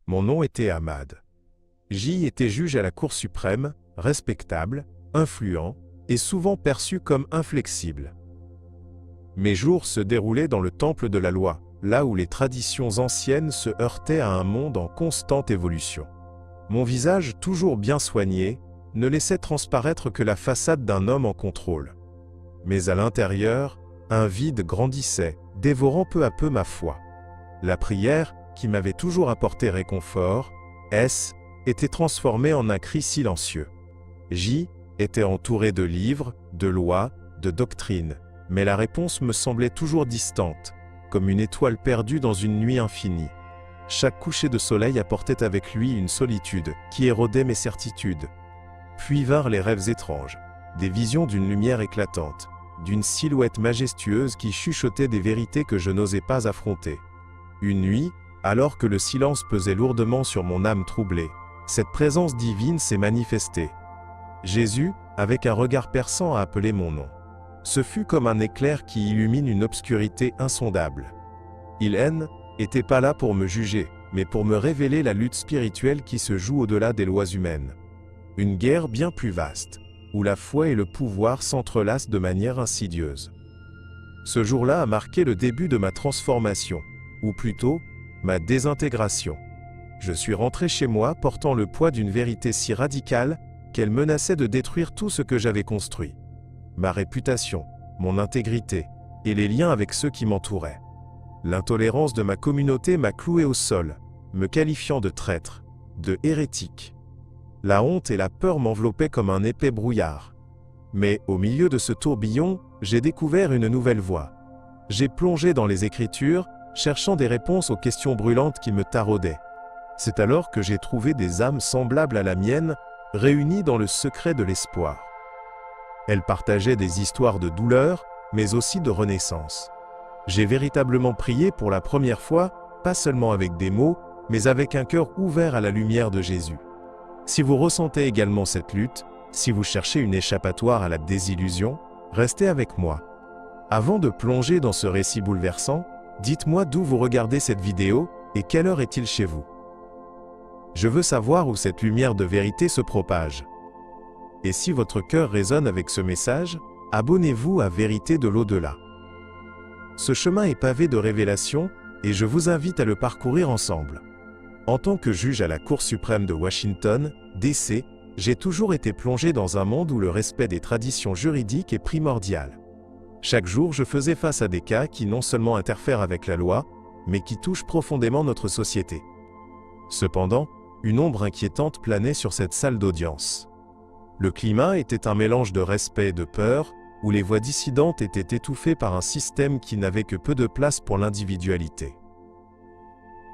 Mon nom était Ahmad. J était juge à la Cour suprême, respectable, influent, et souvent perçu comme inflexible. Mes jours se déroulaient dans le temple de la loi, là où les traditions anciennes se heurtaient à un monde en constante évolution. Mon visage, toujours bien soigné, ne laissait transparaître que la façade d'un homme en contrôle. Mais à l'intérieur, un vide grandissait, dévorant peu à peu ma foi. La prière, qui m'avait toujours apporté réconfort, était transformée en un cri silencieux. J était entouré de livres, de lois, de doctrines, mais la réponse me semblait toujours distante, comme une étoile perdue dans une nuit infinie. Chaque coucher de soleil apportait avec lui une solitude qui érodait mes certitudes. Puis vinrent les rêves étranges, des visions d'une lumière éclatante, d'une silhouette majestueuse qui chuchotait des vérités que je n'osais pas affronter. Une nuit, alors que le silence pesait lourdement sur mon âme troublée, cette présence divine s'est manifestée. Jésus, avec un regard perçant, a appelé mon nom. Ce fut comme un éclair qui illumine une obscurité insondable. Il n'était pas là pour me juger, mais pour me révéler la lutte spirituelle qui se joue au-delà des lois humaines. Une guerre bien plus vaste, où la foi et le pouvoir s'entrelacent de manière insidieuse. Ce jour-là a marqué le début de ma transformation, ou plutôt, ma désintégration. Je suis rentré chez moi portant le poids d'une vérité si radicale qu'elle menaçait de détruire tout ce que j'avais construit. Ma réputation, mon intégrité, et les liens avec ceux qui m'entouraient. L'intolérance de ma communauté m'a cloué au sol, me qualifiant de traître, de hérétique. La honte et la peur m'enveloppaient comme un épais brouillard. Mais, au milieu de ce tourbillon, j'ai découvert une nouvelle voie. J'ai plongé dans les Écritures, cherchant des réponses aux questions brûlantes qui me taraudaient. C'est alors que j'ai trouvé des âmes semblables à la mienne, réunies dans le secret de l'espoir. Elles partageaient des histoires de douleur, mais aussi de renaissance. J'ai véritablement prié pour la première fois, pas seulement avec des mots, mais avec un cœur ouvert à la lumière de Jésus. Si vous ressentez également cette lutte, si vous cherchez une échappatoire à la désillusion, restez avec moi. Avant de plonger dans ce récit bouleversant, dites-moi d'où vous regardez cette vidéo et quelle heure est-il chez vous. Je veux savoir où cette lumière de vérité se propage. Et si votre cœur résonne avec ce message, abonnez-vous à Vérité de l'au-delà. Ce chemin est pavé de révélations, et je vous invite à le parcourir ensemble. En tant que juge à la Cour suprême de Washington, D.C., j'ai toujours été plongé dans un monde où le respect des traditions juridiques est primordial. Chaque jour, je faisais face à des cas qui non seulement interfèrent avec la loi, mais qui touchent profondément notre société. Cependant, une ombre inquiétante planait sur cette salle d'audience. Le climat était un mélange de respect et de peur, où les voix dissidentes étaient étouffées par un système qui n'avait que peu de place pour l'individualité.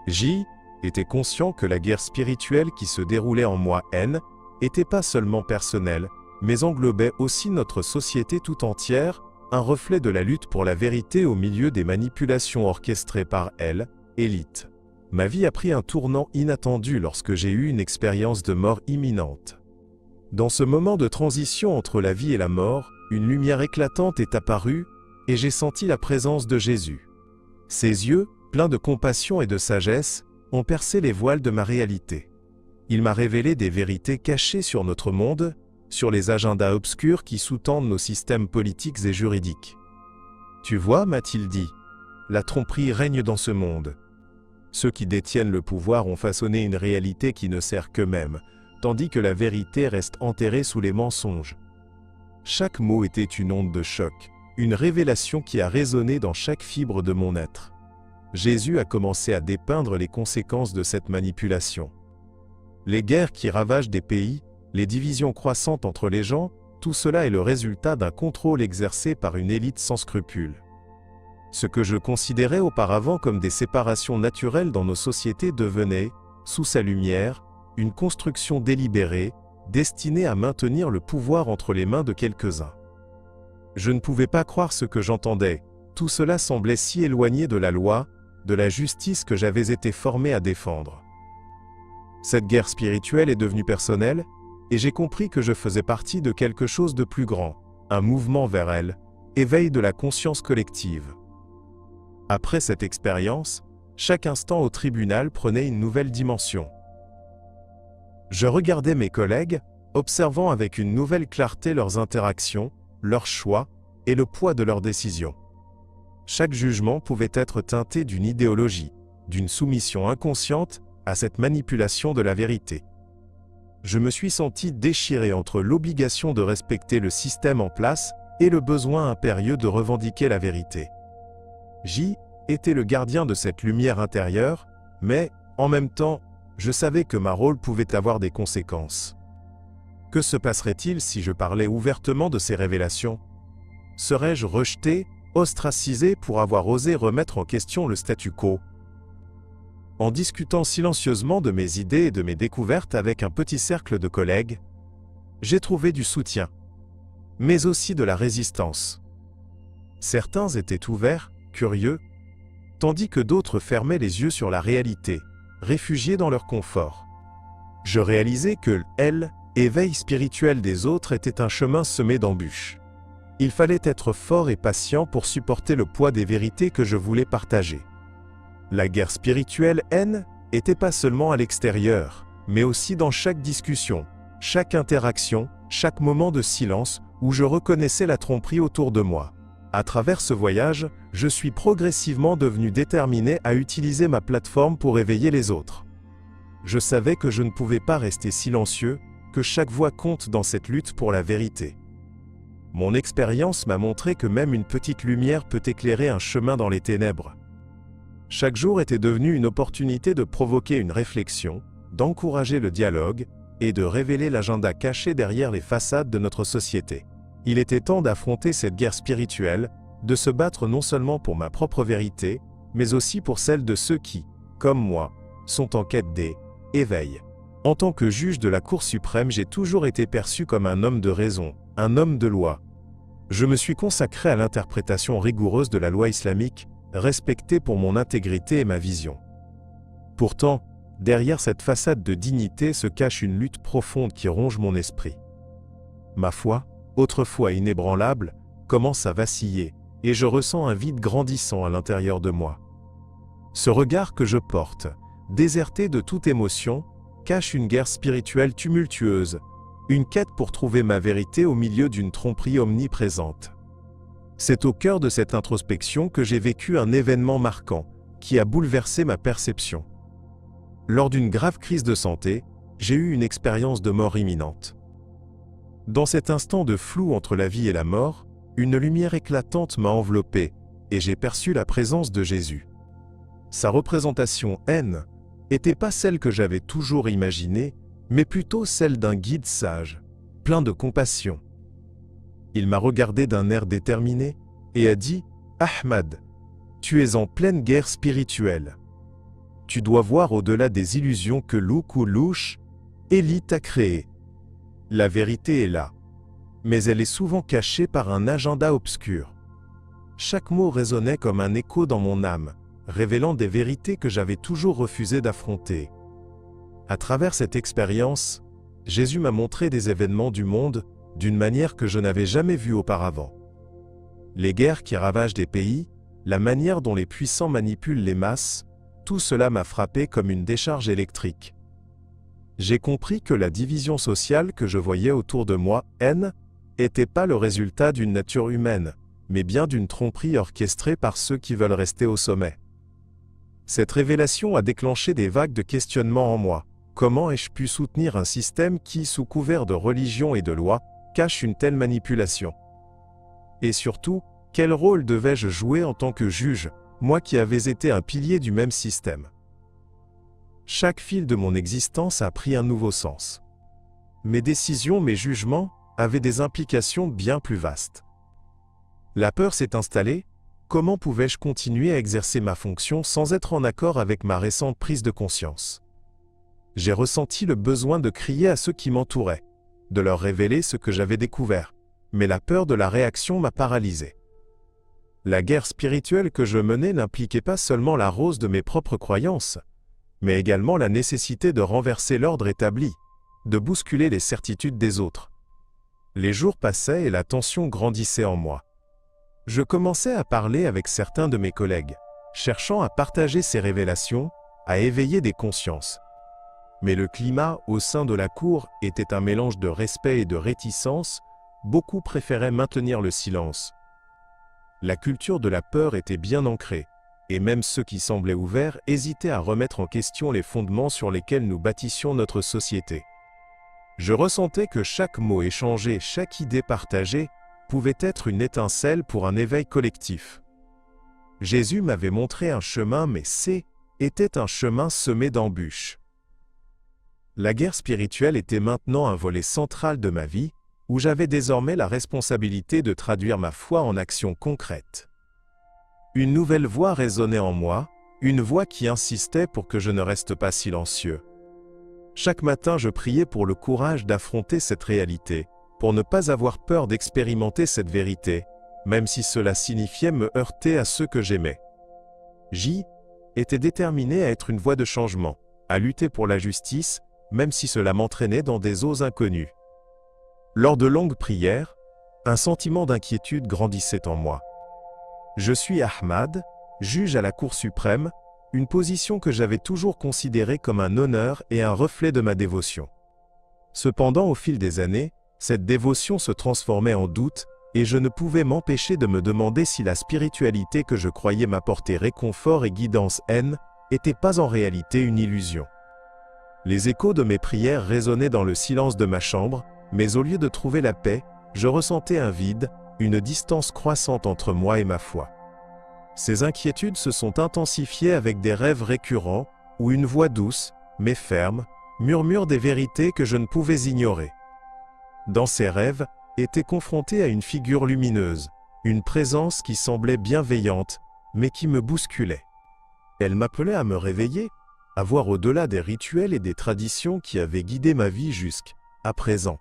J était conscient que la guerre spirituelle qui se déroulait en moi, n'était pas seulement personnelle, mais englobait aussi notre société tout entière, un reflet de la lutte pour la vérité au milieu des manipulations orchestrées par l'élite. Ma vie a pris un tournant inattendu lorsque j'ai eu une expérience de mort imminente. Dans ce moment de transition entre la vie et la mort, une lumière éclatante est apparue, et j'ai senti la présence de Jésus. Ses yeux, pleins de compassion et de sagesse, ont percé les voiles de ma réalité. Il m'a révélé des vérités cachées sur notre monde, sur les agendas obscurs qui sous-tendent nos systèmes politiques et juridiques. Tu vois, m'a-t-il dit, la tromperie règne dans ce monde. Ceux qui détiennent le pouvoir ont façonné une réalité qui ne sert qu'eux-mêmes, tandis que la vérité reste enterrée sous les mensonges. Chaque mot était une onde de choc, une révélation qui a résonné dans chaque fibre de mon être. Jésus a commencé à dépeindre les conséquences de cette manipulation. Les guerres qui ravagent des pays, les divisions croissantes entre les gens, tout cela est le résultat d'un contrôle exercé par une élite sans scrupules. Ce que je considérais auparavant comme des séparations naturelles dans nos sociétés devenait, sous sa lumière, une construction délibérée, destinée à maintenir le pouvoir entre les mains de quelques-uns. Je ne pouvais pas croire ce que j'entendais, tout cela semblait si éloigné de la loi, de la justice que j'avais été formé à défendre. Cette guerre spirituelle est devenue personnelle, et j'ai compris que je faisais partie de quelque chose de plus grand, un mouvement vers elle, éveil de la conscience collective. Après cette expérience, chaque instant au tribunal prenait une nouvelle dimension. Je regardais mes collègues, observant avec une nouvelle clarté leurs interactions, leurs choix et le poids de leurs décisions. Chaque jugement pouvait être teinté d'une idéologie, d'une soumission inconsciente à cette manipulation de la vérité. Je me suis senti déchiré entre l'obligation de respecter le système en place et le besoin impérieux de revendiquer la vérité. J était le gardien de cette lumière intérieure, mais, en même temps, je savais que ma rôle pouvait avoir des conséquences. Que se passerait-il si je parlais ouvertement de ces révélations? Serais-je rejeté, ostracisé pour avoir osé remettre en question le statu quo? En discutant silencieusement de mes idées et de mes découvertes avec un petit cercle de collègues, j'ai trouvé du soutien, mais aussi de la résistance. Certains étaient ouverts, curieux, tandis que d'autres fermaient les yeux sur la réalité, réfugiés dans leur confort. Je réalisais que l'éveil spirituel des autres était un chemin semé d'embûches. Il fallait être fort et patient pour supporter le poids des vérités que je voulais partager. La guerre spirituelle n'était pas seulement à l'extérieur, mais aussi dans chaque discussion, chaque interaction, chaque moment de silence où je reconnaissais la tromperie autour de moi. À travers ce voyage, je suis progressivement devenu déterminé à utiliser ma plateforme pour éveiller les autres. Je savais que je ne pouvais pas rester silencieux, que chaque voix compte dans cette lutte pour la vérité. Mon expérience m'a montré que même une petite lumière peut éclairer un chemin dans les ténèbres. Chaque jour était devenu une opportunité de provoquer une réflexion, d'encourager le dialogue et de révéler l'agenda caché derrière les façades de notre société. Il était temps d'affronter cette guerre spirituelle, de se battre non seulement pour ma propre vérité, mais aussi pour celle de ceux qui, comme moi, sont en quête d'éveil. En tant que juge de la Cour suprême, j'ai toujours été perçu comme un homme de raison, un homme de loi. Je me suis consacré à l'interprétation rigoureuse de la loi islamique, respectée pour mon intégrité et ma vision. Pourtant, derrière cette façade de dignité se cache une lutte profonde qui ronge mon esprit. Ma foi, autrefois inébranlable, commence à vaciller, et je ressens un vide grandissant à l'intérieur de moi. Ce regard que je porte, déserté de toute émotion, cache une guerre spirituelle tumultueuse, une quête pour trouver ma vérité au milieu d'une tromperie omniprésente. C'est au cœur de cette introspection que j'ai vécu un événement marquant, qui a bouleversé ma perception. Lors d'une grave crise de santé, j'ai eu une expérience de mort imminente. Dans cet instant de flou entre la vie et la mort, une lumière éclatante m'a enveloppé, et j'ai perçu la présence de Jésus. Sa représentation n'était pas celle que j'avais toujours imaginée, mais plutôt celle d'un guide sage, plein de compassion. Il m'a regardé d'un air déterminé, et a dit « Ahmad, tu es en pleine guerre spirituelle. Tu dois voir au-delà des illusions que Louch Élie t'a créées. La vérité est là, mais elle est souvent cachée par un agenda obscur. » Chaque mot résonnait comme un écho dans mon âme, révélant des vérités que j'avais toujours refusé d'affronter. À travers cette expérience, Jésus m'a montré des événements du monde d'une manière que je n'avais jamais vue auparavant. Les guerres qui ravagent des pays, la manière dont les puissants manipulent les masses, tout cela m'a frappé comme une décharge électrique. J'ai compris que la division sociale que je voyais autour de moi, n'était pas le résultat d'une nature humaine, mais bien d'une tromperie orchestrée par ceux qui veulent rester au sommet. Cette révélation a déclenché des vagues de questionnements en moi. Comment ai-je pu soutenir un système qui, sous couvert de religion et de loi, cache une telle manipulation? Et surtout, quel rôle devais-je jouer en tant que juge, moi qui avais été un pilier du même système? Chaque fil de mon existence a pris un nouveau sens. Mes décisions, mes jugements, avaient des implications bien plus vastes. La peur s'est installée. Comment pouvais-je continuer à exercer ma fonction sans être en accord avec ma récente prise de conscience? J'ai ressenti le besoin de crier à ceux qui m'entouraient, de leur révéler ce que j'avais découvert, mais la peur de la réaction m'a paralysé. La guerre spirituelle que je menais n'impliquait pas seulement la rose de mes propres croyances, mais également la nécessité de renverser l'ordre établi, de bousculer les certitudes des autres. Les jours passaient et la tension grandissait en moi. Je commençais à parler avec certains de mes collègues, cherchant à partager ses révélations, à éveiller des consciences. Mais le climat au sein de la cour était un mélange de respect et de réticence, beaucoup préféraient maintenir le silence. La culture de la peur était bien ancrée, et même ceux qui semblaient ouverts hésitaient à remettre en question les fondements sur lesquels nous bâtissions notre société. Je ressentais que chaque mot échangé, chaque idée partagée, pouvait être une étincelle pour un éveil collectif. Jésus m'avait montré un chemin, mais était un chemin semé d'embûches. La guerre spirituelle était maintenant un volet central de ma vie, où j'avais désormais la responsabilité de traduire ma foi en actions concrètes. Une nouvelle voix résonnait en moi, une voix qui insistait pour que je ne reste pas silencieux. Chaque matin, je priais pour le courage d'affronter cette réalité, pour ne pas avoir peur d'expérimenter cette vérité, même si cela signifiait me heurter à ceux que j'aimais. J était déterminé à être une voix de changement, à lutter pour la justice, même si cela m'entraînait dans des eaux inconnues. Lors de longues prières, un sentiment d'inquiétude grandissait en moi. Je suis Ahmad, juge à la Cour suprême, une position que j'avais toujours considérée comme un honneur et un reflet de ma dévotion. Cependant, au fil des années, cette dévotion se transformait en doute, et je ne pouvais m'empêcher de me demander si la spiritualité que je croyais m'apporter réconfort et guidance n'était pas en réalité une illusion. Les échos de mes prières résonnaient dans le silence de ma chambre, mais au lieu de trouver la paix, je ressentais un vide, une distance croissante entre moi et ma foi. Ces inquiétudes se sont intensifiées avec des rêves récurrents, où une voix douce, mais ferme, murmure des vérités que je ne pouvais ignorer. Dans ces rêves, était confronté à une figure lumineuse, une présence qui semblait bienveillante, mais qui me bousculait. Elle m'appelait à me réveiller, à voir au-delà des rituels et des traditions qui avaient guidé ma vie jusqu'à présent.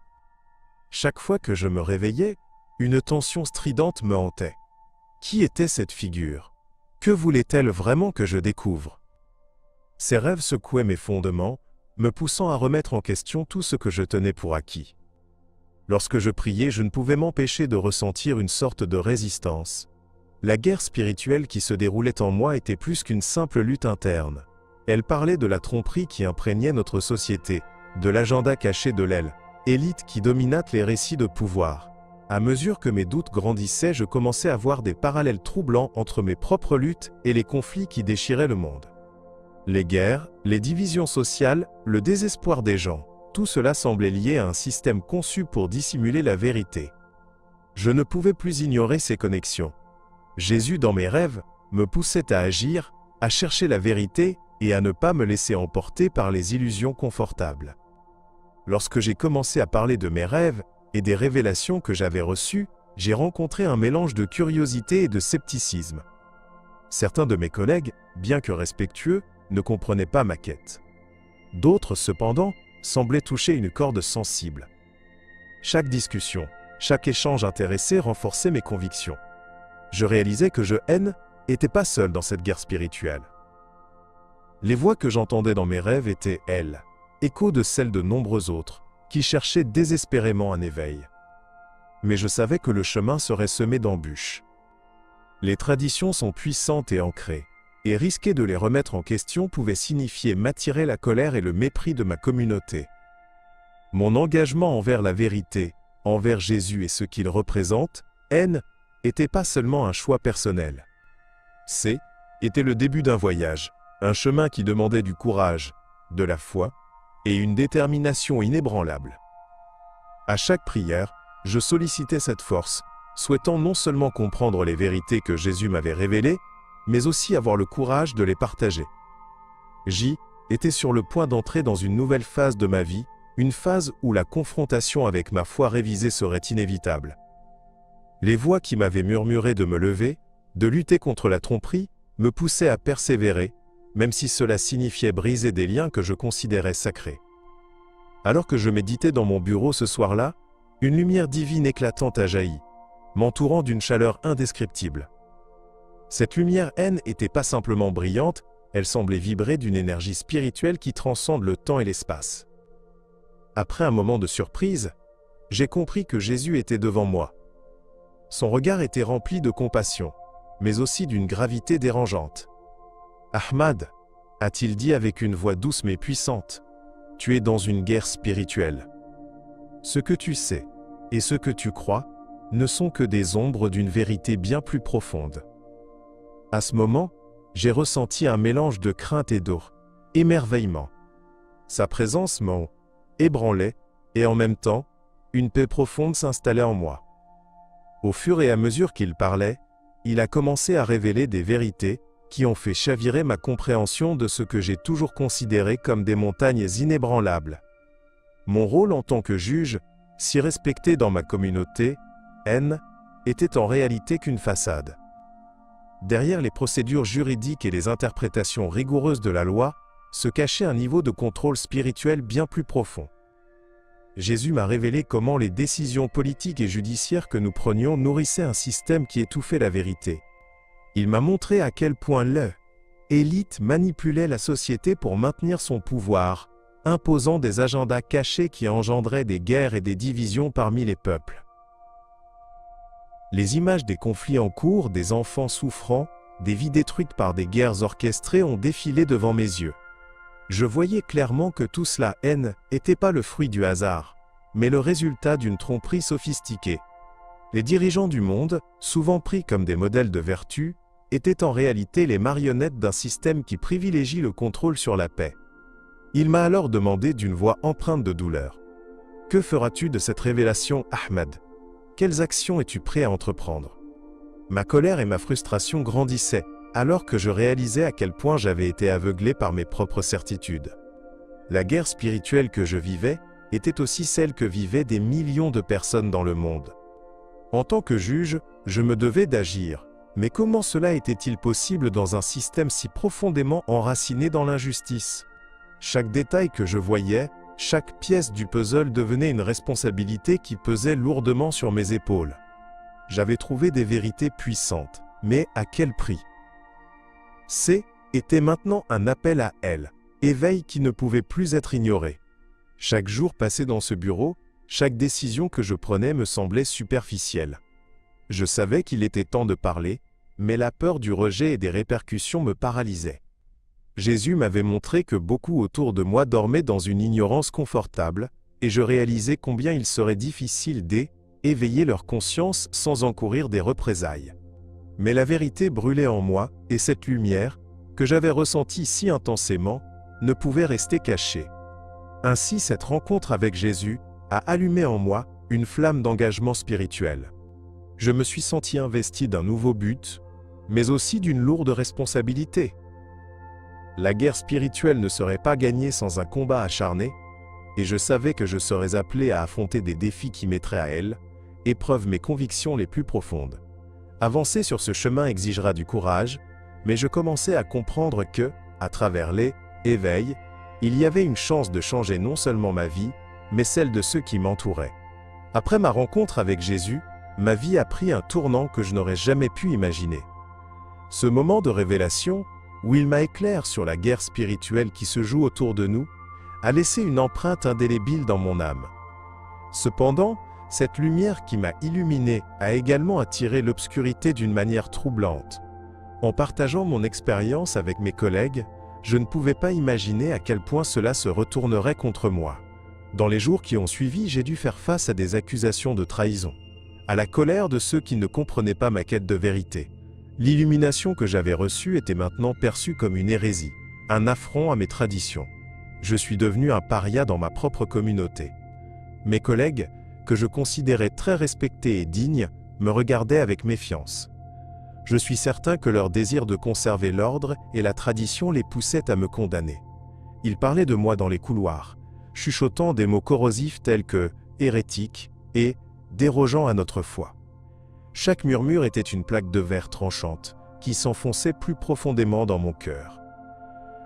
Chaque fois que je me réveillais, une tension stridente me hantait. Qui était cette figure? Que voulait-elle vraiment que je découvre? Ces rêves secouaient mes fondements, me poussant à remettre en question tout ce que je tenais pour acquis. Lorsque je priais, je ne pouvais m'empêcher de ressentir une sorte de résistance. La guerre spirituelle qui se déroulait en moi était plus qu'une simple lutte interne. Elle parlait de la tromperie qui imprégnait notre société, de l'agenda caché de l'élite qui dominate les récits de pouvoir. À mesure que mes doutes grandissaient, je commençais à voir des parallèles troublants entre mes propres luttes et les conflits qui déchiraient le monde. Les guerres, les divisions sociales, le désespoir des gens, tout cela semblait lié à un système conçu pour dissimuler la vérité. Je ne pouvais plus ignorer ces connexions. Jésus, dans mes rêves, me poussait à agir, à chercher la vérité et à ne pas me laisser emporter par les illusions confortables. Lorsque j'ai commencé à parler de mes rêves et des révélations que j'avais reçues, j'ai rencontré un mélange de curiosité et de scepticisme. Certains de mes collègues, bien que respectueux, ne comprenaient pas ma quête. D'autres, cependant, semblaient toucher une corde sensible. Chaque discussion, chaque échange intéressé renforçait mes convictions. Je réalisais que je n'étais pas seul dans cette guerre spirituelle. Les voix que j'entendais dans mes rêves étaient, elles, échos de celles de nombreux autres, qui cherchaient désespérément un éveil. Mais je savais que le chemin serait semé d'embûches. Les traditions sont puissantes et ancrées, et risquer de les remettre en question pouvait signifier m'attirer la colère et le mépris de ma communauté. Mon engagement envers la vérité, envers Jésus et ce qu'il représente, n'était pas seulement un choix personnel. Était le début d'un voyage, un chemin qui demandait du courage, de la foi, et une détermination inébranlable. À chaque prière, je sollicitais cette force, souhaitant non seulement comprendre les vérités que Jésus m'avait révélées, mais aussi avoir le courage de les partager. J'étais sur le point d'entrer dans une nouvelle phase de ma vie, une phase où la confrontation avec ma foi révisée serait inévitable. Les voix qui m'avaient murmuré de me lever, de lutter contre la tromperie, me poussaient à persévérer, même si cela signifiait briser des liens que je considérais sacrés. Alors que je méditais dans mon bureau ce soir-là, une lumière divine éclatante a jailli, m'entourant d'une chaleur indescriptible. Cette lumière n'était pas simplement brillante, elle semblait vibrer d'une énergie spirituelle qui transcende le temps et l'espace. Après un moment de surprise, j'ai compris que Jésus était devant moi. Son regard était rempli de compassion, mais aussi d'une gravité dérangeante. Ahmad, a-t-il dit avec une voix douce mais puissante, tu es dans une guerre spirituelle. Ce que tu sais, et ce que tu crois, ne sont que des ombres d'une vérité bien plus profonde. À ce moment, j'ai ressenti un mélange de crainte et d'émerveillement. Sa présence m'en ébranlait, et en même temps, une paix profonde s'installait en moi. Au fur et à mesure qu'il parlait, il a commencé à révéler des vérités qui ont fait chavirer ma compréhension de ce que j'ai toujours considéré comme des montagnes inébranlables. Mon rôle en tant que juge, si respecté dans ma communauté, était en réalité qu'une façade. Derrière les procédures juridiques et les interprétations rigoureuses de la loi, se cachait un niveau de contrôle spirituel bien plus profond. Jésus m'a révélé comment les décisions politiques et judiciaires que nous prenions nourrissaient un système qui étouffait la vérité. Il m'a montré à quel point l'élite manipulait la société pour maintenir son pouvoir, imposant des agendas cachés qui engendraient des guerres et des divisions parmi les peuples. Les images des conflits en cours, des enfants souffrant, des vies détruites par des guerres orchestrées ont défilé devant mes yeux. Je voyais clairement que tout cela, n'était pas le fruit du hasard, mais le résultat d'une tromperie sophistiquée. Les dirigeants du monde, souvent pris comme des modèles de vertu, étaient en réalité les marionnettes d'un système qui privilégie le contrôle sur la paix. Il m'a alors demandé d'une voix empreinte de douleur. « Que feras-tu de cette révélation, Ahmad ? Quelles actions es-tu prêt à entreprendre ?» Ma colère et ma frustration grandissaient, alors que je réalisais à quel point j'avais été aveuglé par mes propres certitudes. La guerre spirituelle que je vivais était aussi celle que vivaient des millions de personnes dans le monde. En tant que juge, je me devais d'agir, mais comment cela était-il possible dans un système si profondément enraciné dans l'injustice ? Chaque détail que je voyais, chaque pièce du puzzle devenait une responsabilité qui pesait lourdement sur mes épaules. J'avais trouvé des vérités puissantes, mais à quel prix ? Était maintenant un appel à éveil qui ne pouvait plus être ignoré. Chaque jour passé dans ce bureau, chaque décision que je prenais me semblait superficielle. Je savais qu'il était temps de parler, mais la peur du rejet et des répercussions me paralysait. Jésus m'avait montré que beaucoup autour de moi dormaient dans une ignorance confortable, et je réalisais combien il serait difficile d'éveiller leur conscience sans encourir des représailles. Mais la vérité brûlait en moi, et cette lumière, que j'avais ressentie si intensément, ne pouvait rester cachée. Ainsi cette rencontre avec Jésus a allumé en moi une flamme d'engagement spirituel. Je me suis senti investi d'un nouveau but, mais aussi d'une lourde responsabilité. La guerre spirituelle ne serait pas gagnée sans un combat acharné, et je savais que je serais appelé à affronter des défis qui mettraient à épreuve mes convictions les plus profondes. Avancer sur ce chemin exigera du courage, mais je commençais à comprendre que, à travers l'éveil, il y avait une chance de changer non seulement ma vie, mais celle de ceux qui m'entouraient. Après ma rencontre avec Jésus, ma vie a pris un tournant que je n'aurais jamais pu imaginer. Ce moment de révélation, où il m'a éclairé sur la guerre spirituelle qui se joue autour de nous, a laissé une empreinte indélébile dans mon âme. Cependant, cette lumière qui m'a illuminé a également attiré l'obscurité d'une manière troublante. En partageant mon expérience avec mes collègues, je ne pouvais pas imaginer à quel point cela se retournerait contre moi. Dans les jours qui ont suivi, j'ai dû faire face à des accusations de trahison, à la colère de ceux qui ne comprenaient pas ma quête de vérité. L'illumination que j'avais reçue était maintenant perçue comme une hérésie, un affront à mes traditions. Je suis devenu un paria dans ma propre communauté. Mes collègues, que je considérais très respectés et dignes, me regardaient avec méfiance. Je suis certain que leur désir de conserver l'ordre et la tradition les poussait à me condamner. Ils parlaient de moi dans les couloirs, chuchotant des mots corrosifs tels que « hérétique » et « dérogeant à notre foi ». Chaque murmure était une plaque de verre tranchante, qui s'enfonçait plus profondément dans mon cœur.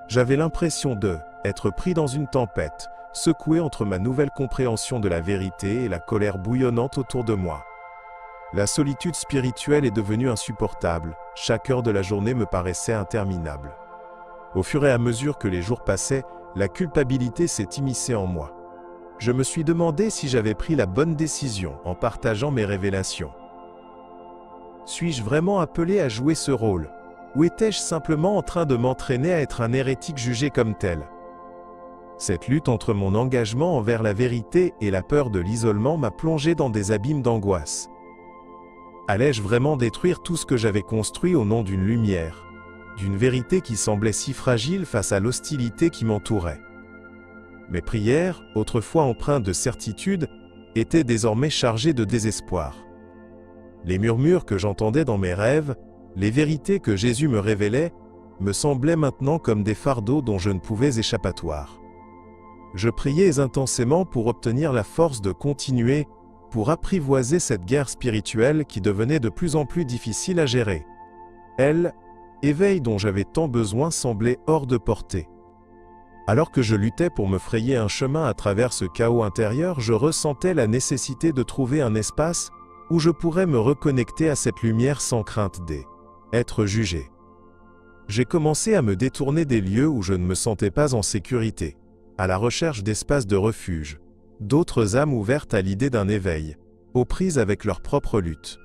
J'avais l'impression d'être pris dans une tempête, secoué entre ma nouvelle compréhension de la vérité et la colère bouillonnante autour de moi. La solitude spirituelle est devenue insupportable, chaque heure de la journée me paraissait interminable. Au fur et à mesure que les jours passaient, la culpabilité s'est immiscée en moi. Je me suis demandé si j'avais pris la bonne décision en partageant mes révélations. Suis-je vraiment appelé à jouer ce rôle ? Ou étais-je simplement en train de m'entraîner à être un hérétique jugé comme tel? Cette lutte entre mon engagement envers la vérité et la peur de l'isolement m'a plongé dans des abîmes d'angoisse. Allais-je vraiment détruire tout ce que j'avais construit au nom d'une lumière, d'une vérité qui semblait si fragile face à l'hostilité qui m'entourait? Mes prières, autrefois empreintes de certitude, étaient désormais chargées de désespoir. Les murmures que j'entendais dans mes rêves, les vérités que Jésus me révélait, me semblaient maintenant comme des fardeaux dont je ne pouvais échappatoire. Je priais intensément pour obtenir la force de continuer, pour apprivoiser cette guerre spirituelle qui devenait de plus en plus difficile à gérer. Elle, éveil dont j'avais tant besoin, semblait hors de portée. Alors que je luttais pour me frayer un chemin à travers ce chaos intérieur, je ressentais la nécessité de trouver un espace où je pourrais me reconnecter à cette lumière sans crainte d'être jugé. J'ai commencé à me détourner des lieux où je ne me sentais pas en sécurité, à la recherche d'espaces de refuge, d'autres âmes ouvertes à l'idée d'un éveil, aux prises avec leur propre lutte.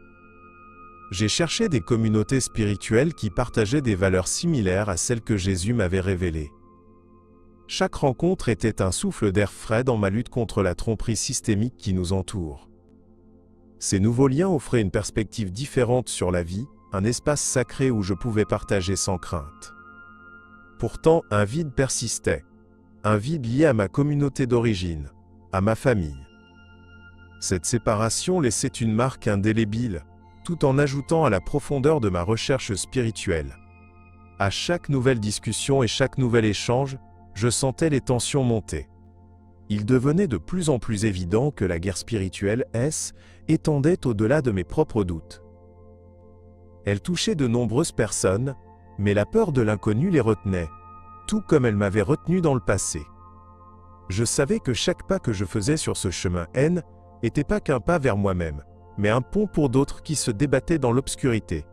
J'ai cherché des communautés spirituelles qui partageaient des valeurs similaires à celles que Jésus m'avait révélées. Chaque rencontre était un souffle d'air frais dans ma lutte contre la tromperie systémique qui nous entoure. Ces nouveaux liens offraient une perspective différente sur la vie, un espace sacré où je pouvais partager sans crainte. Pourtant, un vide persistait, un vide lié à ma communauté d'origine, à ma famille. Cette séparation laissait une marque indélébile, tout en ajoutant à la profondeur de ma recherche spirituelle. À chaque nouvelle discussion et chaque nouvel échange, je sentais les tensions monter. Il devenait de plus en plus évident que la guerre spirituelle étendait au-delà de mes propres doutes. Elle touchait de nombreuses personnes, mais la peur de l'inconnu les retenait, tout comme elle m'avait retenu dans le passé. Je savais que chaque pas que je faisais sur ce chemin n'était pas qu'un pas vers moi-même, mais un pont pour d'autres qui se débattaient dans l'obscurité.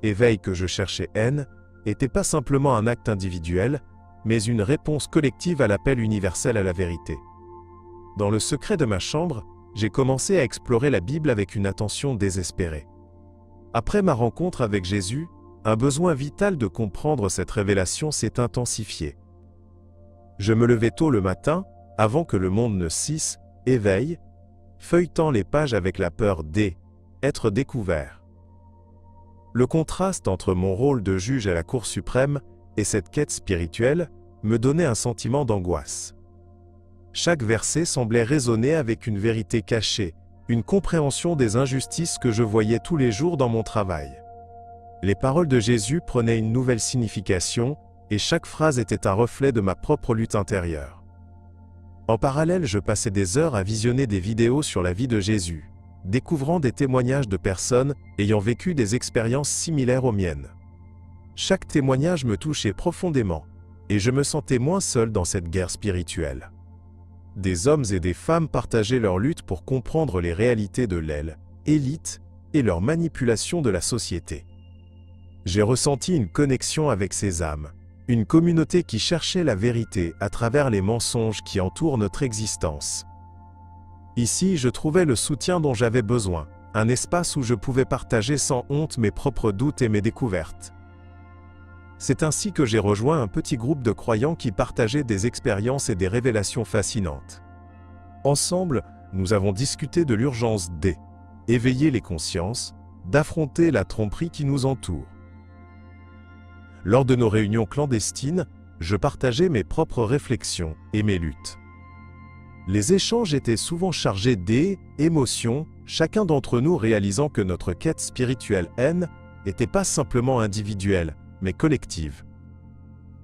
Éveil que je cherchais n'était pas simplement un acte individuel, mais une réponse collective à l'appel universel à la vérité. Dans le secret de ma chambre, j'ai commencé à explorer la Bible avec une attention désespérée. Après ma rencontre avec Jésus, un besoin vital de comprendre cette révélation s'est intensifié. Je me levais tôt le matin, avant que le monde ne cesse, éveil, feuilletant les pages avec la peur d'être découvert. Le contraste entre mon rôle de juge à la Cour suprême et cette quête spirituelle me donnait un sentiment d'angoisse. Chaque verset semblait résonner avec une vérité cachée, une compréhension des injustices que je voyais tous les jours dans mon travail. Les paroles de Jésus prenaient une nouvelle signification, et chaque phrase était un reflet de ma propre lutte intérieure. En parallèle, je passais des heures à visionner des vidéos sur la vie de Jésus, découvrant des témoignages de personnes ayant vécu des expériences similaires aux miennes. Chaque témoignage me touchait profondément, et je me sentais moins seul dans cette guerre spirituelle. Des hommes et des femmes partageaient leur lutte pour comprendre les réalités de l'élite et leur manipulation de la société. J'ai ressenti une connexion avec ces âmes, une communauté qui cherchait la vérité à travers les mensonges qui entourent notre existence. Ici, je trouvais le soutien dont j'avais besoin, un espace où je pouvais partager sans honte mes propres doutes et mes découvertes. C'est ainsi que j'ai rejoint un petit groupe de croyants qui partageaient des expériences et des révélations fascinantes. Ensemble, nous avons discuté de l'urgence d'éveiller les consciences, d'affronter la tromperie qui nous entoure. Lors de nos réunions clandestines, je partageais mes propres réflexions et mes luttes. Les échanges étaient souvent chargés d'émotions, chacun d'entre nous réalisant que notre quête spirituelle n'était pas simplement individuelle, mais collective.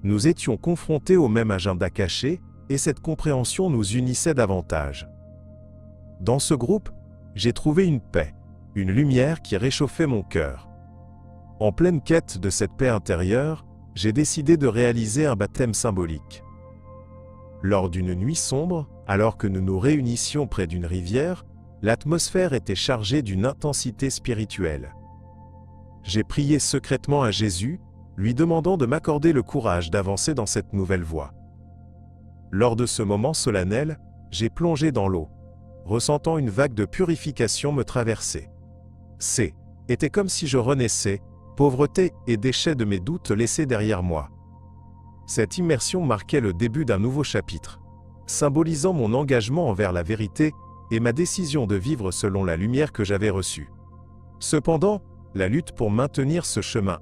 Nous étions confrontés au même agenda caché, et cette compréhension nous unissait davantage. Dans ce groupe, j'ai trouvé une paix, une lumière qui réchauffait mon cœur. En pleine quête de cette paix intérieure, j'ai décidé de réaliser un baptême symbolique. Lors d'une nuit sombre, alors que nous nous réunissions près d'une rivière, l'atmosphère était chargée d'une intensité spirituelle. J'ai prié secrètement à Jésus, lui demandant de m'accorder le courage d'avancer dans cette nouvelle voie. Lors de ce moment solennel, j'ai plongé dans l'eau, ressentant une vague de purification me traverser. C'était comme si je renaissais, pauvreté et déchets de mes doutes laissés derrière moi. Cette immersion marquait le début d'un nouveau chapitre, symbolisant mon engagement envers la vérité et ma décision de vivre selon la lumière que j'avais reçue. Cependant, la lutte pour maintenir ce chemin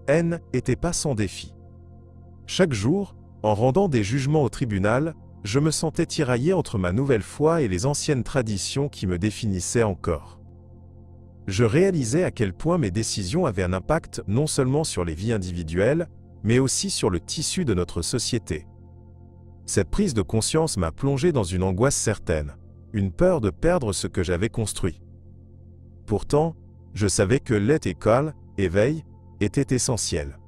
n'était pas sans défi. Chaque jour, en rendant des jugements au tribunal, je me sentais tiraillé entre ma nouvelle foi et les anciennes traditions qui me définissaient encore. Je réalisais à quel point mes décisions avaient un impact non seulement sur les vies individuelles, mais aussi sur le tissu de notre société. Cette prise de conscience m'a plongé dans une angoisse certaine, une peur de perdre ce que j'avais construit. Pourtant, je savais que l'école, éveil, était essentiel.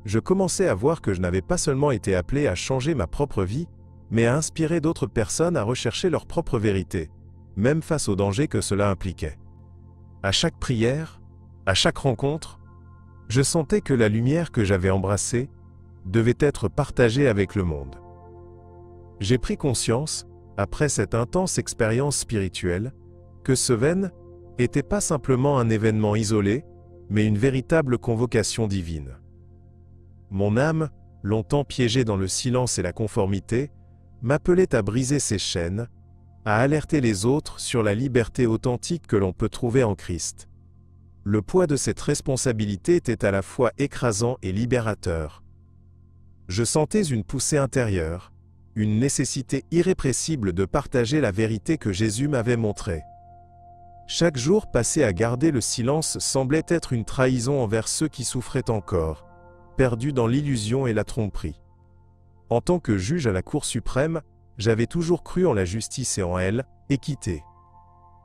Je commençais à voir que je n'avais pas seulement été appelé à changer ma propre vie, mais à inspirer d'autres personnes à rechercher leur propre vérité, même face aux dangers que cela impliquait. À chaque prière, à chaque rencontre, je sentais que la lumière que j'avais embrassée devait être partagée avec le monde. J'ai pris conscience, après cette intense expérience spirituelle, que ce Ven n'était pas simplement un événement isolé, mais une véritable convocation divine. Mon âme, longtemps piégée dans le silence et la conformité, m'appelait à briser ses chaînes, à alerter les autres sur la liberté authentique que l'on peut trouver en Christ. Le poids de cette responsabilité était à la fois écrasant et libérateur. Je sentais une poussée intérieure, une nécessité irrépressible de partager la vérité que Jésus m'avait montrée. Chaque jour passé à garder le silence semblait être une trahison envers ceux qui souffraient encore, perdus dans l'illusion et la tromperie. En tant que juge à la Cour suprême, j'avais toujours cru en la justice et en l'équité.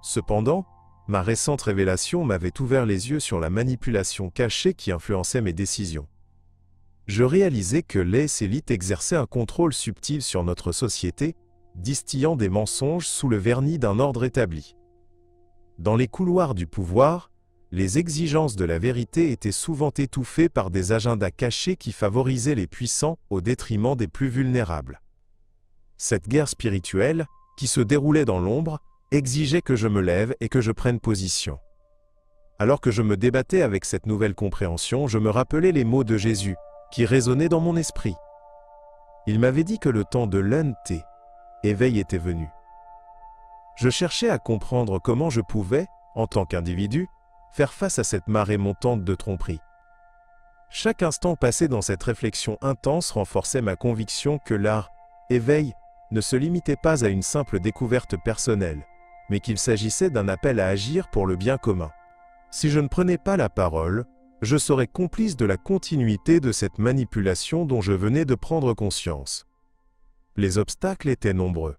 Cependant, ma récente révélation m'avait ouvert les yeux sur la manipulation cachée qui influençait mes décisions. Je réalisais que les élites exerçaient un contrôle subtil sur notre société, distillant des mensonges sous le vernis d'un ordre établi. Dans les couloirs du pouvoir, les exigences de la vérité étaient souvent étouffées par des agendas cachés qui favorisaient les puissants au détriment des plus vulnérables. Cette guerre spirituelle, qui se déroulait dans l'ombre, exigeait que je me lève et que je prenne position. Alors que je me débattais avec cette nouvelle compréhension, je me rappelais les mots de Jésus, qui résonnaient dans mon esprit. Il m'avait dit que le temps de l'éveil était venu. Je cherchais à comprendre comment je pouvais, en tant qu'individu, faire face à cette marée montante de tromperie. Chaque instant passé dans cette réflexion intense renforçait ma conviction que l'éveil ne se limitait pas à une simple découverte personnelle, mais qu'il s'agissait d'un appel à agir pour le bien commun. Si je ne prenais pas la parole, je serais complice de la continuité de cette manipulation dont je venais de prendre conscience. Les obstacles étaient nombreux.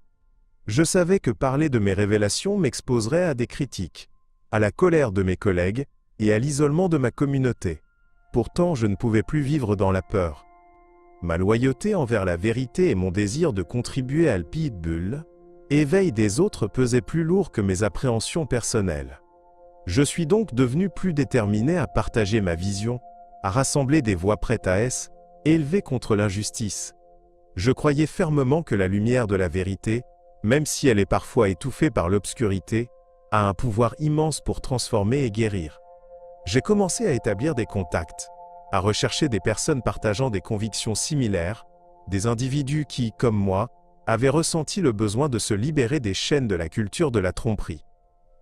Je savais que parler de mes révélations m'exposerait à des critiques, à la colère de mes collègues et à l'isolement de ma communauté. Pourtant, je ne pouvais plus vivre dans la peur. Ma loyauté envers la vérité et mon désir de contribuer à l'éveil des autres pesaient plus lourd que mes appréhensions personnelles. Je suis donc devenu plus déterminé à partager ma vision, à rassembler des voix prêtes à élever contre l'injustice. Je croyais fermement que la lumière de la vérité, même si elle est parfois étouffée par l'obscurité, a un pouvoir immense pour transformer et guérir. J'ai commencé à établir des contacts, à rechercher des personnes partageant des convictions similaires, des individus qui, comme moi, avaient ressenti le besoin de se libérer des chaînes de la culture de la tromperie.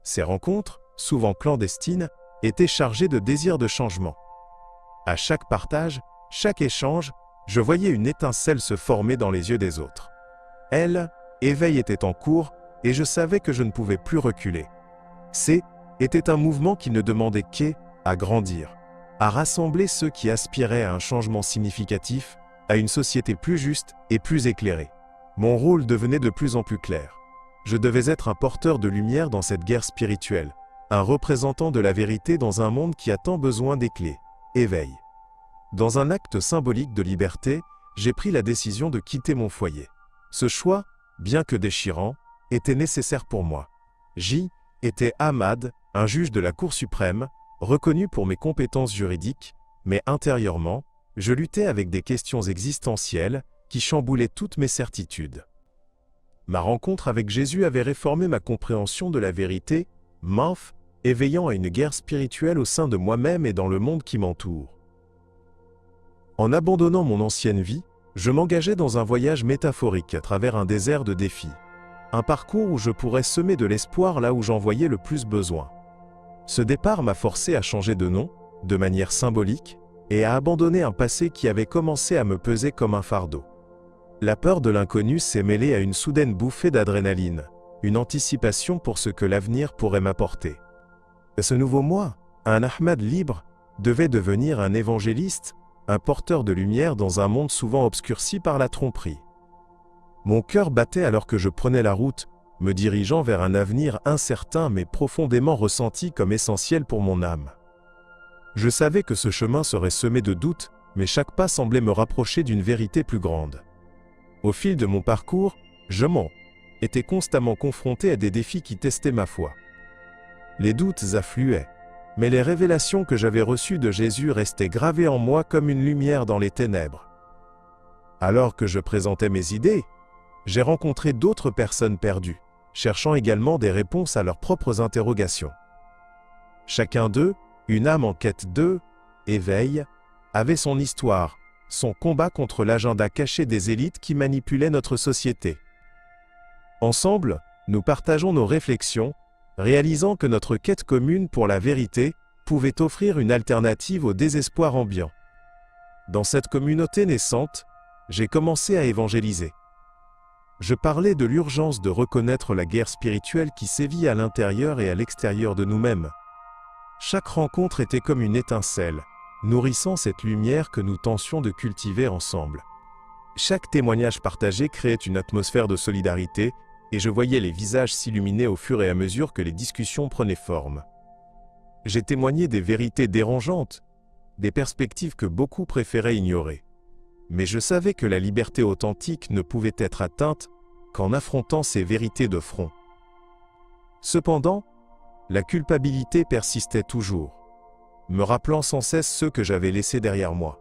Ces rencontres, souvent clandestines, étaient chargées de désirs de changement. À chaque partage, chaque échange, je voyais une étincelle se former dans les yeux des autres. L'éveil était en cours, et je savais que je ne pouvais plus reculer. Était un mouvement qui ne demandait qu'à grandir, à rassembler ceux qui aspiraient à un changement significatif, à une société plus juste et plus éclairée. Mon rôle devenait de plus en plus clair. Je devais être un porteur de lumière dans cette guerre spirituelle, un représentant de la vérité dans un monde qui a tant besoin des clés. Éveil. Dans un acte symbolique de liberté, j'ai pris la décision de quitter mon foyer. Ce choix, bien que déchirant, était nécessaire pour moi. J'étais Ahmad, un juge de la Cour suprême, reconnu pour mes compétences juridiques, mais intérieurement, je luttais avec des questions existentielles qui chamboulaient toutes mes certitudes. Ma rencontre avec Jésus avait réformé ma compréhension de la vérité, éveillant à une guerre spirituelle au sein de moi-même et dans le monde qui m'entoure. En abandonnant mon ancienne vie, je m'engageais dans un voyage métaphorique à travers un désert de défis. Un parcours où je pourrais semer de l'espoir là où j'en voyais le plus besoin. Ce départ m'a forcé à changer de nom, de manière symbolique, et à abandonner un passé qui avait commencé à me peser comme un fardeau. La peur de l'inconnu s'est mêlée à une soudaine bouffée d'adrénaline, une anticipation pour ce que l'avenir pourrait m'apporter. Ce nouveau moi, un Ahmad libre, devait devenir un évangéliste, un porteur de lumière dans un monde souvent obscurci par la tromperie. Mon cœur battait alors que je prenais la route, me dirigeant vers un avenir incertain mais profondément ressenti comme essentiel pour mon âme. Je savais que ce chemin serait semé de doutes, mais chaque pas semblait me rapprocher d'une vérité plus grande. Au fil de mon parcours, je étais constamment confronté à des défis qui testaient ma foi. Les doutes affluaient, mais les révélations que j'avais reçues de Jésus restaient gravées en moi comme une lumière dans les ténèbres. Alors que je présentais mes idées, j'ai rencontré d'autres personnes perdues, cherchant également des réponses à leurs propres interrogations. Chacun d'eux, une âme en quête d'éveil, avait son histoire, son combat contre l'agenda caché des élites qui manipulaient notre société. Ensemble, nous partageons nos réflexions, réalisant que notre quête commune pour la vérité pouvait offrir une alternative au désespoir ambiant. Dans cette communauté naissante, j'ai commencé à évangéliser. Je parlais de l'urgence de reconnaître la guerre spirituelle qui sévit à l'intérieur et à l'extérieur de nous-mêmes. Chaque rencontre était comme une étincelle, nourrissant cette lumière que nous tentions de cultiver ensemble. Chaque témoignage partagé créait une atmosphère de solidarité, et je voyais les visages s'illuminer au fur et à mesure que les discussions prenaient forme. J'ai témoigné des vérités dérangeantes, des perspectives que beaucoup préféraient ignorer. Mais je savais que la liberté authentique ne pouvait être atteinte qu'en affrontant ces vérités de front. Cependant, la culpabilité persistait toujours, me rappelant sans cesse ceux que j'avais laissés derrière moi.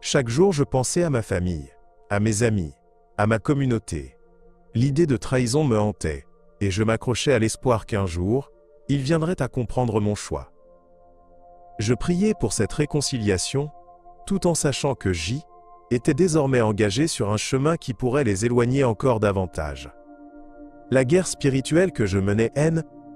Chaque jour, je pensais à ma famille, à mes amis, à ma communauté. L'idée de trahison me hantait, et je m'accrochais à l'espoir qu'un jour, ils viendraient à comprendre mon choix. Je priais pour cette réconciliation, tout en sachant que J était désormais engagé sur un chemin qui pourrait les éloigner encore davantage. La guerre spirituelle que je menais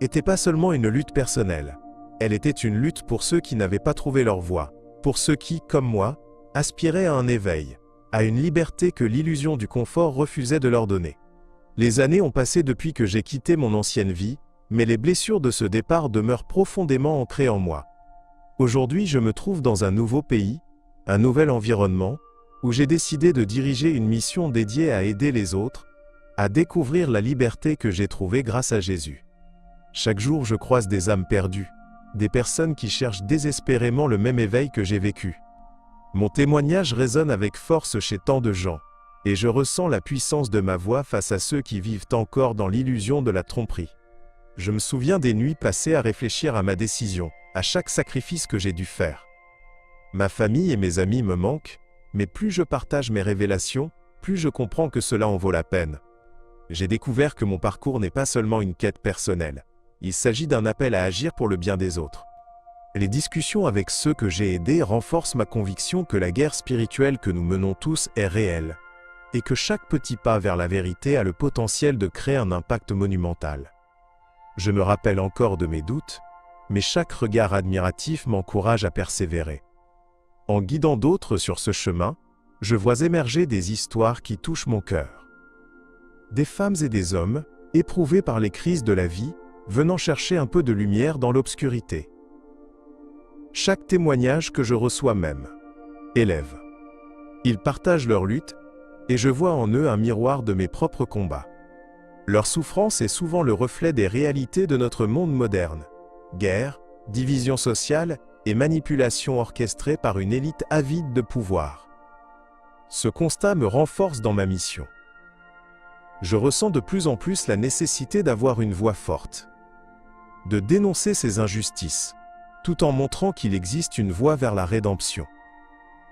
n'était pas seulement une lutte personnelle, elle était une lutte pour ceux qui n'avaient pas trouvé leur voie, pour ceux qui, comme moi, aspiraient à un éveil, à une liberté que l'illusion du confort refusait de leur donner. Les années ont passé depuis que j'ai quitté mon ancienne vie, mais les blessures de ce départ demeurent profondément ancrées en moi. Aujourd'hui, je me trouve dans un nouveau pays, un nouvel environnement, où j'ai décidé de diriger une mission dédiée à aider les autres, à découvrir la liberté que j'ai trouvée grâce à Jésus. Chaque jour, je croise des âmes perdues, des personnes qui cherchent désespérément le même éveil que j'ai vécu. Mon témoignage résonne avec force chez tant de gens, et je ressens la puissance de ma voix face à ceux qui vivent encore dans l'illusion de la tromperie. Je me souviens des nuits passées à réfléchir à ma décision, à chaque sacrifice que j'ai dû faire. Ma famille et mes amis me manquent, mais plus je partage mes révélations, plus je comprends que cela en vaut la peine. J'ai découvert que mon parcours n'est pas seulement une quête personnelle. Il s'agit d'un appel à agir pour le bien des autres. Les discussions avec ceux que j'ai aidés renforcent ma conviction que la guerre spirituelle que nous menons tous est réelle, et que chaque petit pas vers la vérité a le potentiel de créer un impact monumental. Je me rappelle encore de mes doutes, mais chaque regard admiratif m'encourage à persévérer. En guidant d'autres sur ce chemin, je vois émerger des histoires qui touchent mon cœur. Des femmes et des hommes, éprouvés par les crises de la vie, venant chercher un peu de lumière dans l'obscurité. Chaque témoignage que je reçois même élève. Ils partagent leur lutte, et je vois en eux un miroir de mes propres combats. Leur souffrance est souvent le reflet des réalités de notre monde moderne. Guerre, division sociale et manipulation orchestrée par une élite avide de pouvoir. Ce constat me renforce dans ma mission. Je ressens de plus en plus la nécessité d'avoir une voix forte, de dénoncer ces injustices, tout en montrant qu'il existe une voie vers la rédemption.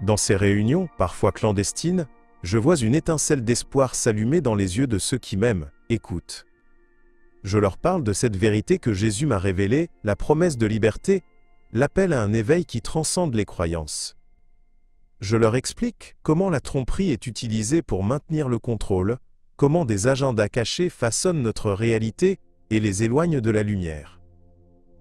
Dans ces réunions, parfois clandestines, je vois une étincelle d'espoir s'allumer dans les yeux de ceux qui m'aiment, écoutent. Je leur parle de cette vérité que Jésus m'a révélée, la promesse de liberté, l'appel à un éveil qui transcende les croyances. Je leur explique comment la tromperie est utilisée pour maintenir le contrôle, comment des agendas cachés façonnent notre réalité et les éloignent de la lumière.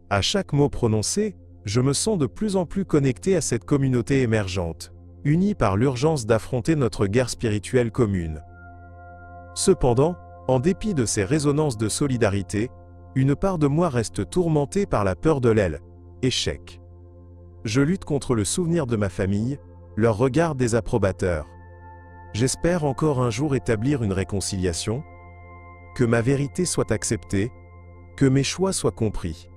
À chaque mot prononcé, je me sens de plus en plus connecté à cette communauté émergente, unie par l'urgence d'affronter notre guerre spirituelle commune. Cependant, en dépit de ces résonances de solidarité, une part de moi reste tourmentée par la peur de l'échec. Je lutte contre le souvenir de ma famille, leur regard désapprobateur. J'espère encore un jour établir une réconciliation, que ma vérité soit acceptée, que mes choix soient compris.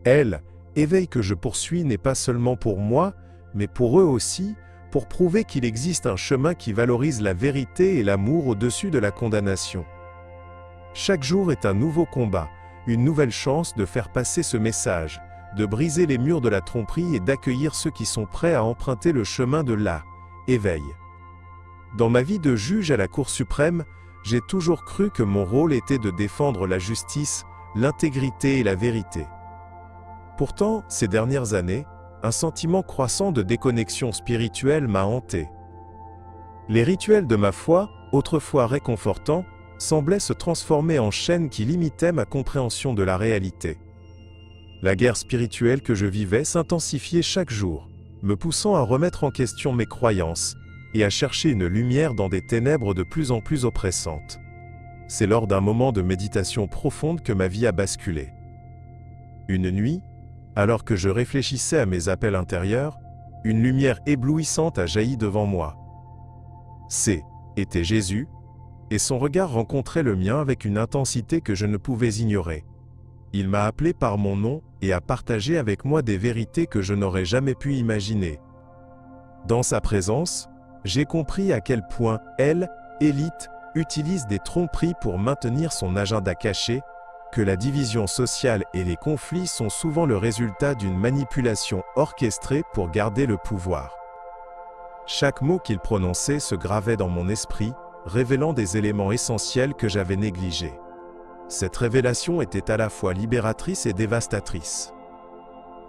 L'éveil que je poursuis n'est pas seulement pour moi, mais pour eux aussi, pour prouver qu'il existe un chemin qui valorise la vérité et l'amour au-dessus de la condamnation. Chaque jour est un nouveau combat, une nouvelle chance de faire passer ce message, de briser les murs de la tromperie et d'accueillir ceux qui sont prêts à emprunter le chemin de l'éveil. Dans ma vie de juge à la Cour suprême, j'ai toujours cru que mon rôle était de défendre la justice, l'intégrité et la vérité. Pourtant, ces dernières années, un sentiment croissant de déconnexion spirituelle m'a hanté. Les rituels de ma foi, autrefois réconfortants, semblaient se transformer en chaînes qui limitaient ma compréhension de la réalité. La guerre spirituelle que je vivais s'intensifiait chaque jour, me poussant à remettre en question mes croyances et à chercher une lumière dans des ténèbres de plus en plus oppressantes. C'est lors d'un moment de méditation profonde que ma vie a basculé. Une nuit, alors que je réfléchissais à mes appels intérieurs, une lumière éblouissante a jailli devant moi. C'était Jésus, et son regard rencontrait le mien avec une intensité que je ne pouvais ignorer. Il m'a appelé par mon nom et a partagé avec moi des vérités que je n'aurais jamais pu imaginer. Dans sa présence, j'ai compris à quel point l'élite utilise des tromperies pour maintenir son agenda caché, que la division sociale et les conflits sont souvent le résultat d'une manipulation orchestrée pour garder le pouvoir. Chaque mot qu'il prononçait se gravait dans mon esprit, révélant des éléments essentiels que j'avais négligés. Cette révélation était à la fois libératrice et dévastatrice.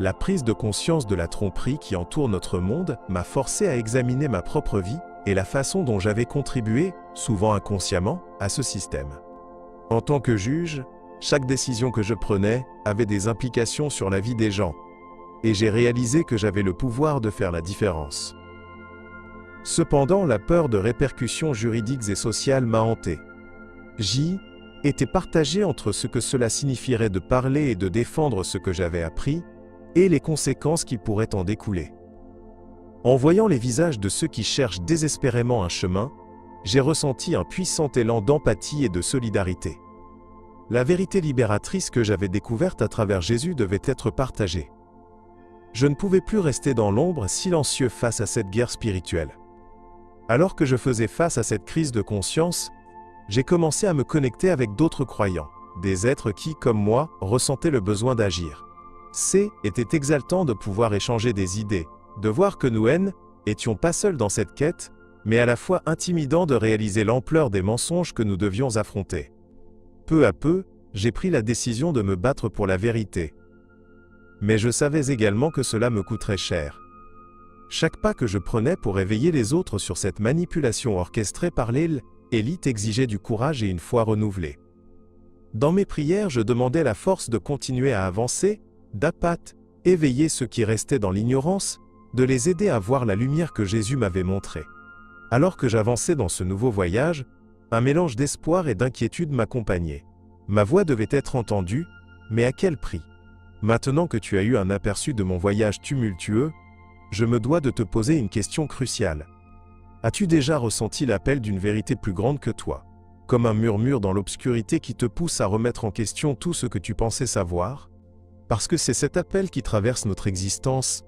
La prise de conscience de la tromperie qui entoure notre monde m'a forcé à examiner ma propre vie et la façon dont j'avais contribué, souvent inconsciemment, à ce système. En tant que juge, chaque décision que je prenais avait des implications sur la vie des gens, et j'ai réalisé que j'avais le pouvoir de faire la différence. Cependant, la peur de répercussions juridiques et sociales m'a hanté. J'étais partagé entre ce que cela signifierait de parler et de défendre ce que j'avais appris, et les conséquences qui pourraient en découler. En voyant les visages de ceux qui cherchent désespérément un chemin, j'ai ressenti un puissant élan d'empathie et de solidarité. La vérité libératrice que j'avais découverte à travers Jésus devait être partagée. Je ne pouvais plus rester dans l'ombre, silencieux face à cette guerre spirituelle. Alors que je faisais face à cette crise de conscience, j'ai commencé à me connecter avec d'autres croyants, des êtres qui, comme moi, ressentaient le besoin d'agir. C'était exaltant de pouvoir échanger des idées, de voir que nous n'étions pas seuls dans cette quête, mais à la fois intimidant de réaliser l'ampleur des mensonges que nous devions affronter. Peu à peu, j'ai pris la décision de me battre pour la vérité. Mais je savais également que cela me coûterait cher. Chaque pas que je prenais pour éveiller les autres sur cette manipulation orchestrée par l'élite exigeait du courage et une foi renouvelée. Dans mes prières, je demandais la force de continuer à avancer, éveiller ceux qui restaient dans l'ignorance, de les aider à voir la lumière que Jésus m'avait montrée. Alors que j'avançais dans ce nouveau voyage, un mélange d'espoir et d'inquiétude m'accompagnait. Ma voix devait être entendue, mais à quel prix? Maintenant que tu as eu un aperçu de mon voyage tumultueux, je me dois de te poser une question cruciale. As-tu déjà ressenti l'appel d'une vérité plus grande que toi, comme un murmure dans l'obscurité qui te pousse à remettre en question tout ce que tu pensais savoir? Parce que c'est cet appel qui traverse notre existence,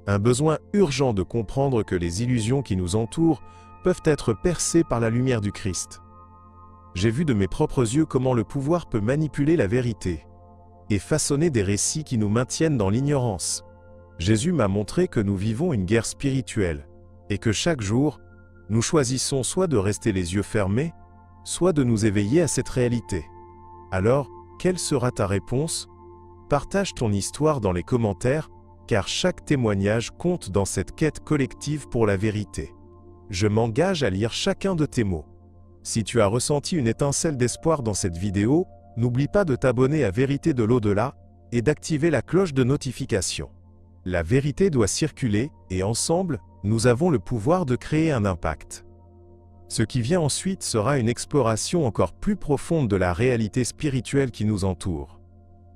un besoin urgent de comprendre que les illusions qui nous entourent peuvent être percées par la lumière du Christ. J'ai vu de mes propres yeux comment le pouvoir peut manipuler la vérité et façonner des récits qui nous maintiennent dans l'ignorance. Jésus m'a montré que nous vivons une guerre spirituelle et que chaque jour, nous choisissons soit de rester les yeux fermés, soit de nous éveiller à cette réalité. Alors, Quelle sera ta réponse? Partage ton histoire dans les commentaires, car chaque témoignage compte dans cette quête collective pour la vérité. Je m'engage à lire chacun de tes mots. Si tu as ressenti une étincelle d'espoir dans cette vidéo, n'oublie pas de t'abonner à Vérité de l'au-delà et d'activer la cloche de notification. La vérité doit circuler et ensemble, nous avons le pouvoir de créer un impact. Ce qui vient ensuite sera une exploration encore plus profonde de la réalité spirituelle qui nous entoure.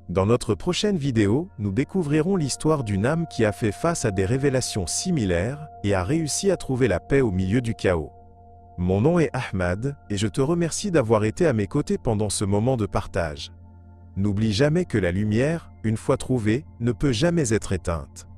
Dans notre prochaine vidéo, nous découvrirons l'histoire d'une âme qui a fait face à des révélations similaires et a réussi à trouver la paix au milieu du chaos. Mon nom est Ahmad et je te remercie d'avoir été à mes côtés pendant ce moment de partage. N'oublie jamais que la lumière, une fois trouvée, ne peut jamais être éteinte.